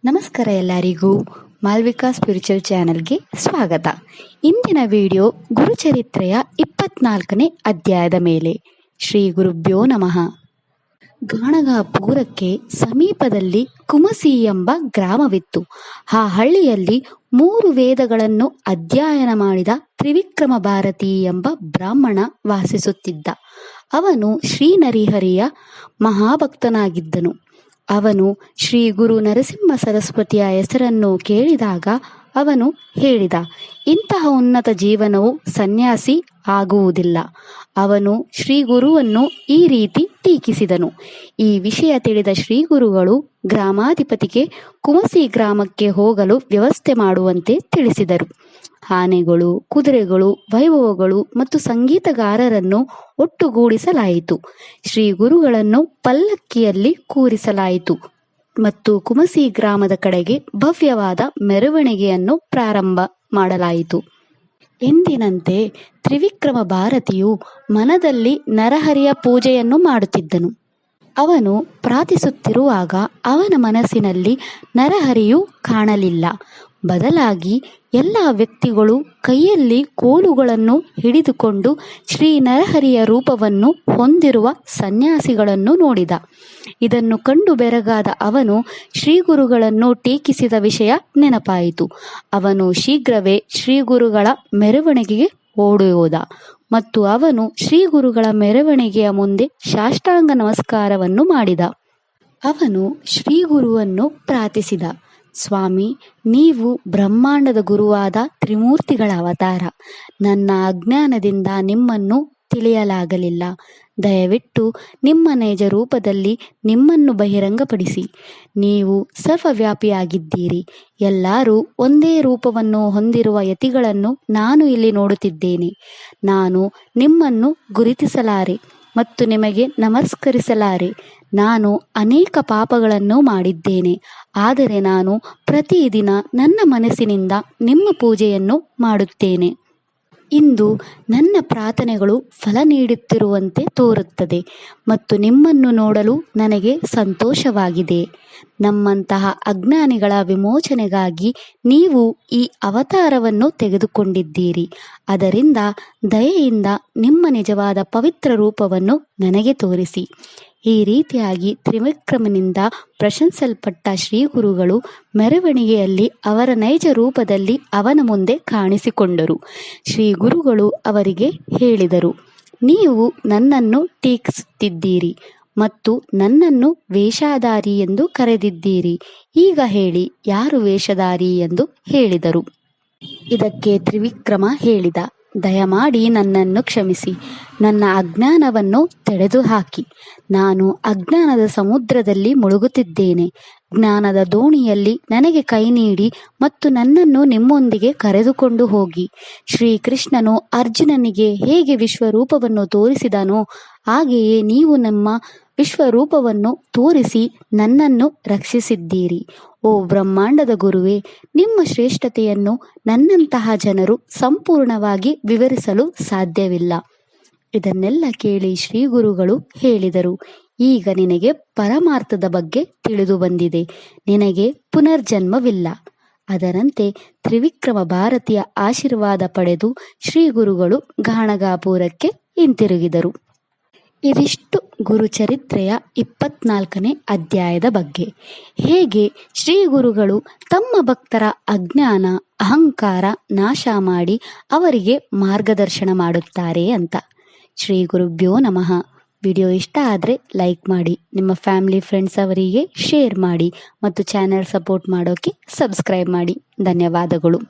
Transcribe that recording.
ನಮಸ್ಕಾರ ಎಲ್ಲರಿಗೂ. ಮಾಲ್ವಿಕಾ ಸ್ಪಿರಿಚುವಲ್ ಚಾನೆಲ್ಗೆ ಸ್ವಾಗತ. ಇಂದಿನ ವಿಡಿಯೋ ಗುರುಚರಿತ್ರೆಯ 24ನೇ ಅಧ್ಯಾಯದ ಮೇಲೆ. ಶ್ರೀ ಗುರುಭ್ಯೋ ನಮಃ. ಗಾಣಗಾಪುರಕ್ಕೆ ಸಮೀಪದಲ್ಲಿ ಕುಮಸಿ ಎಂಬ ಗ್ರಾಮವಿತ್ತು. ಆ ಹಳ್ಳಿಯಲ್ಲಿ 3 ವೇದಗಳನ್ನು ಅಧ್ಯಯನ ಮಾಡಿದ ತ್ರಿವಿಕ್ರಮ ಭಾರತಿ ಎಂಬ ಬ್ರಾಹ್ಮಣ ವಾಸಿಸುತ್ತಿದ್ದ. ಅವನು ಶ್ರೀನರಿಹರಿಯ ಮಹಾಭಕ್ತನಾಗಿದ್ದನು. ಅವನು ಶ್ರೀ ಗುರು ನರಸಿಂಹ ಸರಸ್ವತಿಯ ಹೆಸರನ್ನು ಕೇಳಿದಾಗ ಅವನು ಹೇಳಿದ, ಇಂತಹ ಉನ್ನತ ಜೀವನವು ಸನ್ಯಾಸಿ ಆಗುವುದಿಲ್ಲ. ಅವನು ಶ್ರೀ ಗುರುವನ್ನು ಈ ರೀತಿ ಟೀಕಿಸಿದನು. ಈ ವಿಷಯ ತಿಳಿದ ಶ್ರೀ ಗುರುಗಳು ಗ್ರಾಮಾಧಿಪತಿಗೆ ಕುಮಸಿ ಗ್ರಾಮಕ್ಕೆ ಹೋಗಲು ವ್ಯವಸ್ಥೆ ಮಾಡುವಂತೆ ತಿಳಿಸಿದರು. ಆನೆಗಳು, ಕುದುರೆಗಳು, ವೈಭವಗಳು ಮತ್ತು ಸಂಗೀತಗಾರರನ್ನು ಒಟ್ಟುಗೂಡಿಸಲಾಯಿತು. ಶ್ರೀ ಗುರುಗಳನ್ನು ಪಲ್ಲಕ್ಕಿಯಲ್ಲಿ ಕೂರಿಸಲಾಯಿತು ಮತ್ತು ಕುಮಸಿ ಗ್ರಾಮದ ಕಡೆಗೆ ಭವ್ಯವಾದ ಮೆರವಣಿಗೆಯನ್ನು ಪ್ರಾರಂಭ ಮಾಡಲಾಯಿತು. ಎಂದಿನಂತೆ ತ್ರಿವಿಕ್ರಮ ಭಾರತಿಯು ಮನದಲ್ಲಿ ನರಹರಿಯ ಪೂಜೆಯನ್ನು ಮಾಡುತ್ತಿದ್ದನು. ಅವನು ಪ್ರಾರ್ಥಿಸುತ್ತಿರುವಾಗ ಅವನ ಮನಸ್ಸಿನಲ್ಲಿ ನರಹರಿಯು ಕಾಣಲಿಲ್ಲ. ಬದಲಾಗಿ ಎಲ್ಲ ವ್ಯಕ್ತಿಗಳು ಕೈಯಲ್ಲಿ ಕೋಲುಗಳನ್ನು ಹಿಡಿದುಕೊಂಡು ಶ್ರೀ ನರಹರಿಯ ರೂಪವನ್ನು ಹೊಂದಿರುವ ಸನ್ಯಾಸಿಗಳನ್ನು ನೋಡಿದ. ಇದನ್ನು ಕಂಡು ಬೆರಗಾದ ಅವನು ಶ್ರೀ ಗುರುಗಳನ್ನು ಟೀಕಿಸಿದ ವಿಷಯ ನೆನಪಾಯಿತು. ಅವನು ಶೀಘ್ರವೇ ಶ್ರೀ ಗುರುಗಳ ಮೆರವಣಿಗೆಗೆ ಓಡಿಹೋದ ಮತ್ತು ಅವನು ಶ್ರೀ ಗುರುಗಳ ಮೆರವಣಿಗೆಯ ಮುಂದೆ ಸಾಷ್ಟಾಂಗ ನಮಸ್ಕಾರವನ್ನು ಮಾಡಿದ. ಅವನು ಶ್ರೀ ಗುರುವನ್ನು ಪ್ರಾರ್ಥಿಸಿದ, ಸ್ವಾಮಿ, ನೀವು ಬ್ರಹ್ಮಾಂಡದ ಗುರುವಾದ ತ್ರಿಮೂರ್ತಿಗಳ ಅವತಾರ. ನನ್ನ ಅಜ್ಞಾನದಿಂದ ನಿಮ್ಮನ್ನು ತಿಳಿಯಲಾಗಲಿಲ್ಲ. ದಯವಿಟ್ಟು ನಿಮ್ಮ ನೈಜ ರೂಪದಲ್ಲಿ ನಿಮ್ಮನ್ನು ಬಹಿರಂಗಪಡಿಸಿ. ನೀವು ಸರ್ವವ್ಯಾಪಿಯಾಗಿದ್ದೀರಿ. ಎಲ್ಲರೂ ಒಂದೇ ರೂಪವನ್ನು ಹೊಂದಿರುವ ಯತಿಗಳನ್ನು ನಾನು ಇಲ್ಲಿ ನೋಡುತ್ತಿದ್ದೇನೆ. ನಾನು ನಿಮ್ಮನ್ನು ಗುರುತಿಸಲಾರೆ ಮತ್ತು ನಿಮಗೆ ನಮಸ್ಕರಿಸಲಾರೆ. ನಾನು ಅನೇಕ ಪಾಪಗಳನ್ನು ಮಾಡಿದ್ದೇನೆ, ಆದರೆ ನಾನು ಪ್ರತಿದಿನ ನನ್ನ ಮನಸ್ಸಿನಿಂದ ನಿಮ್ಮ ಪೂಜೆಯನ್ನು ಮಾಡುತ್ತೇನೆ. ಇಂದು ನನ್ನ ಪ್ರಾರ್ಥನೆಗಳು ಫಲ ನೀಡುತ್ತಿರುವಂತೆ ತೋರುತ್ತದೆ ಮತ್ತು ನಿಮ್ಮನ್ನು ನೋಡಲು ನನಗೆ ಸಂತೋಷವಾಗಿದೆ. ನಮ್ಮಂತಹ ಅಜ್ಞಾನಿಗಳ ವಿಮೋಚನೆಗಾಗಿ ನೀವು ಈ ಅವತಾರವನ್ನು ತೆಗೆದುಕೊಂಡಿದ್ದೀರಿ. ಅದರಿಂದ ದಯೆಯಿಂದ ನಿಮ್ಮ ನಿಜವಾದ ಪವಿತ್ರ ರೂಪವನ್ನು ನನಗೆ ತೋರಿಸಿ. ಈ ರೀತಿಯಾಗಿ ತ್ರಿವಿಕ್ರಮನಿಂದ ಪ್ರಶಂಸಿಸಲ್ಪಟ್ಟ ಶ್ರೀ ಗುರುಗಳು ಮೆರವಣಿಗೆಯಲ್ಲಿ ಅವರ ನೈಜ ರೂಪದಲ್ಲಿ ಅವನ ಮುಂದೆ ಕಾಣಿಸಿಕೊಂಡರು. ಶ್ರೀ ಗುರುಗಳು ಅವರಿಗೆ ಹೇಳಿದರು, ನೀವು ನನ್ನನ್ನು ಟೀಕಿಸುತ್ತಿದ್ದೀರಿ ಮತ್ತು ನನ್ನನ್ನು ವೇಷಧಾರಿ ಎಂದು ಕರೆದಿದ್ದೀರಿ. ಈಗ ಹೇಳಿ, ಯಾರು ವೇಷಧಾರಿ ಎಂದು ಹೇಳಿದರು. ಇದಕ್ಕೆ ತ್ರಿವಿಕ್ರಮ ಹೇಳಿದ, ದಯಮಾಡಿ ನನ್ನನ್ನು ಕ್ಷಮಿಸಿ. ನನ್ನ ಅಜ್ಞಾನವನ್ನು ತೆಗೆದುಹಾಕಿ. ನಾನು ಅಜ್ಞಾನದ ಸಮುದ್ರದಲ್ಲಿ ಮುಳುಗುತ್ತಿದ್ದೇನೆ. ಜ್ಞಾನದ ದೋಣಿಯಲ್ಲಿ ನನಗೆ ಕೈ ನೀಡಿ ಮತ್ತು ನನ್ನನ್ನು ನಿಮ್ಮೊಂದಿಗೆ ಕರೆದುಕೊಂಡು ಹೋಗಿ. ಶ್ರೀಕೃಷ್ಣನು ಅರ್ಜುನನಿಗೆ ಹೇಗೆ ವಿಶ್ವರೂಪವನ್ನು ತೋರಿಸಿದನೋ ಹಾಗೆಯೇ ನೀವು ನಮ್ಮ ವಿಶ್ವರೂಪವನ್ನು ತೋರಿಸಿ ನನ್ನನ್ನು ರಕ್ಷಿಸಿದ್ದೀರಿ. ಓ ಬ್ರಹ್ಮಾಂಡದ ಗುರುವೇ, ನಿಮ್ಮ ಶ್ರೇಷ್ಠತೆಯನ್ನು ನನ್ನಂತಹ ಜನರು ಸಂಪೂರ್ಣವಾಗಿ ವಿವರಿಸಲು ಸಾಧ್ಯವಿಲ್ಲ. ಇದನ್ನೆಲ್ಲ ಕೇಳಿ ಶ್ರೀ ಗುರುಗಳು ಹೇಳಿದರು, ಈಗ ನಿನಗೆ ಪರಮಾರ್ಥದ ಬಗ್ಗೆ ತಿಳಿದು ಬಂದಿದೆ. ನಿನಗೆ ಪುನರ್ಜನ್ಮವಿಲ್ಲ. ಅದರಂತೆ ತ್ರಿವಿಕ್ರಮ ಭಾರತಿಯ ಆಶೀರ್ವಾದ ಪಡೆದು ಶ್ರೀ ಗುರುಗಳು ಗಾಣಗಾಪುರಕ್ಕೆ ಹಿಂತಿರುಗಿದರು. ಇದಿಷ್ಟು ಗುರುಚರಿತ್ರೆಯ 24ನೇ ಅಧ್ಯಾಯದ ಬಗ್ಗೆ. ಹೇಗೆ ಶ್ರೀ ಗುರುಗಳು ತಮ್ಮ ಭಕ್ತರ ಅಜ್ಞಾನ, ಅಹಂಕಾರ ನಾಶ ಮಾಡಿ ಅವರಿಗೆ ಮಾರ್ಗದರ್ಶನ ಮಾಡುತ್ತಾರೆ ಅಂತ. ಶ್ರೀ ಗುರುಭ್ಯೋ ನಮಃ. ವಿಡಿಯೋ ಇಷ್ಟ ಆದರೆ ಲೈಕ್ ಮಾಡಿ, ನಿಮ್ಮ ಫ್ಯಾಮಿಲಿ ಫ್ರೆಂಡ್ಸ್ ಅವರಿಗೆ ಶೇರ್ ಮಾಡಿ ಮತ್ತು ಚಾನೆಲ್ ಸಪೋರ್ಟ್ ಮಾಡೋಕ್ಕೆ ಸಬ್ಸ್ಕ್ರೈಬ್ ಮಾಡಿ. ಧನ್ಯವಾದಗಳು.